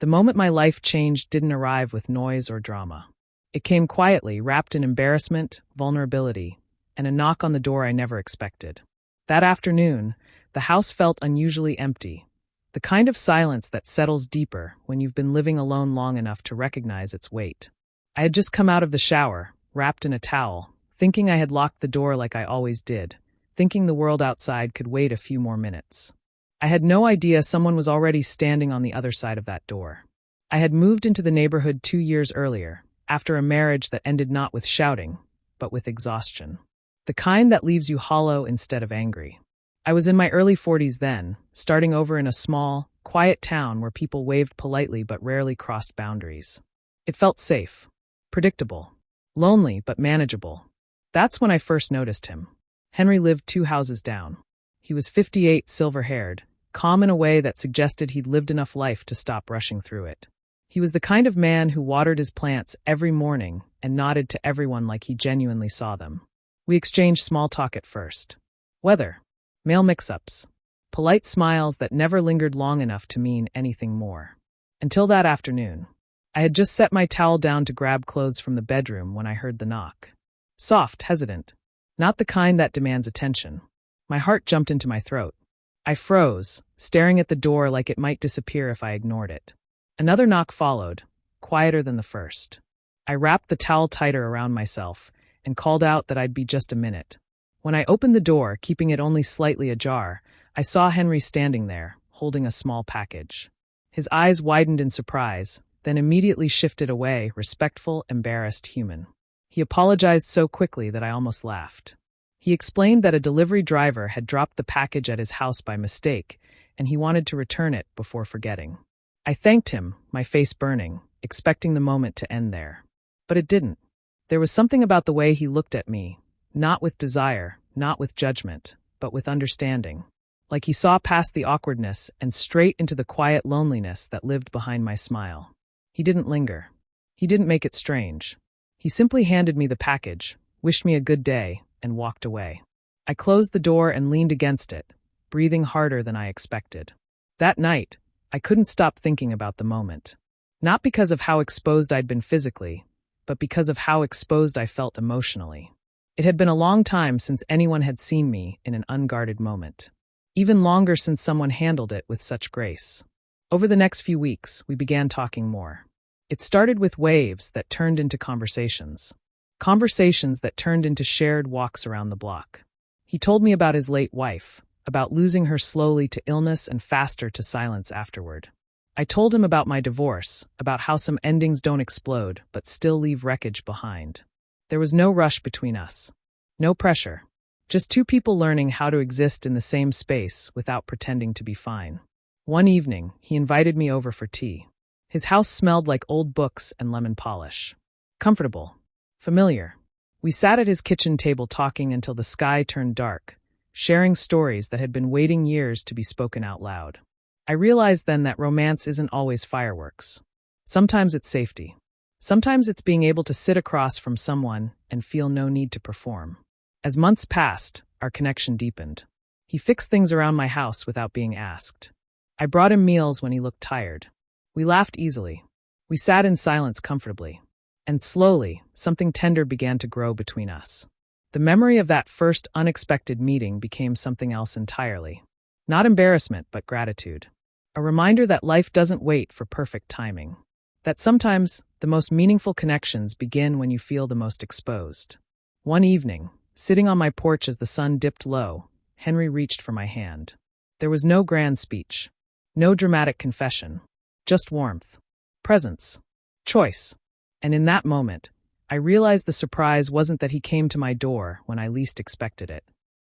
The moment my life changed didn't arrive with noise or drama. It came quietly, wrapped in embarrassment, vulnerability, and a knock on the door I never expected. That afternoon, the house felt unusually empty, the kind of silence that settles deeper when you've been living alone long enough to recognize its weight. I had just come out of the shower, wrapped in a towel, thinking I had locked the door like I always did, thinking the world outside could wait a few more minutes. I had no idea someone was already standing on the other side of that door. I had moved into the neighborhood 2 years earlier, after a marriage that ended not with shouting, but with exhaustion. The kind that leaves you hollow instead of angry. I was in my early 40s then, starting over in a small, quiet town where people waved politely but rarely crossed boundaries. It felt safe, predictable, lonely but manageable. That's when I first noticed him. Henry lived 2 houses down. He was 58, silver-haired, calm in a way that suggested he'd lived enough life to stop rushing through it. He was the kind of man who watered his plants every morning and nodded to everyone like he genuinely saw them. We exchanged small talk at first. Weather, mail mix-ups, polite smiles that never lingered long enough to mean anything more. Until that afternoon. I had just set my towel down to grab clothes from the bedroom when I heard the knock. Soft, hesitant. Not the kind that demands attention. My heart jumped into my throat. I froze, staring at the door like it might disappear if I ignored it. Another knock followed, quieter than the first. I wrapped the towel tighter around myself and called out that I'd be just a minute. When I opened the door, keeping it only slightly ajar, I saw Henry standing there, holding a small package. His eyes widened in surprise, then immediately shifted away, respectful, embarrassed human. He apologized so quickly that I almost laughed. He explained that a delivery driver had dropped the package at his house by mistake, and he wanted to return it before forgetting. I thanked him, my face burning, expecting the moment to end there. But it didn't. There was something about the way he looked at me, not with desire, not with judgment, but with understanding. Like he saw past the awkwardness and straight into the quiet loneliness that lived behind my smile. He didn't linger. He didn't make it strange. He simply handed me the package, wished me a good day, and walked away. I closed the door and leaned against it, breathing harder than I expected. That night, I couldn't stop thinking about the moment. Not because of how exposed I'd been physically, but because of how exposed I felt emotionally. It had been a long time since anyone had seen me in an unguarded moment. Even longer since someone handled it with such grace. Over the next few weeks, we began talking more. It started with waves that turned into conversations. Conversations that turned into shared walks around the block. He told me about his late wife, about losing her slowly to illness and faster to silence afterward. I told him about my divorce, about how some endings don't explode but still leave wreckage behind. There was no rush between us. No pressure. Just 2 people learning how to exist in the same space without pretending to be fine. One evening, he invited me over for tea. His house smelled like old books and lemon polish. Comfortable. Familiar. We sat at his kitchen table talking until the sky turned dark, sharing stories that had been waiting years to be spoken out loud. I realized then that romance isn't always fireworks. Sometimes it's safety. Sometimes it's being able to sit across from someone and feel no need to perform. As months passed, our connection deepened. He fixed things around my house without being asked. I brought him meals when he looked tired. We laughed easily. We sat in silence comfortably. And slowly, something tender began to grow between us. The memory of that first unexpected meeting became something else entirely. Not embarrassment, but gratitude. A reminder that life doesn't wait for perfect timing. That sometimes the most meaningful connections begin when you feel the most exposed. One evening, sitting on my porch as the sun dipped low, Henry reached for my hand. There was no grand speech. No dramatic confession. Just warmth. Presence. Choice. And in that moment, I realized the surprise wasn't that he came to my door when I least expected it.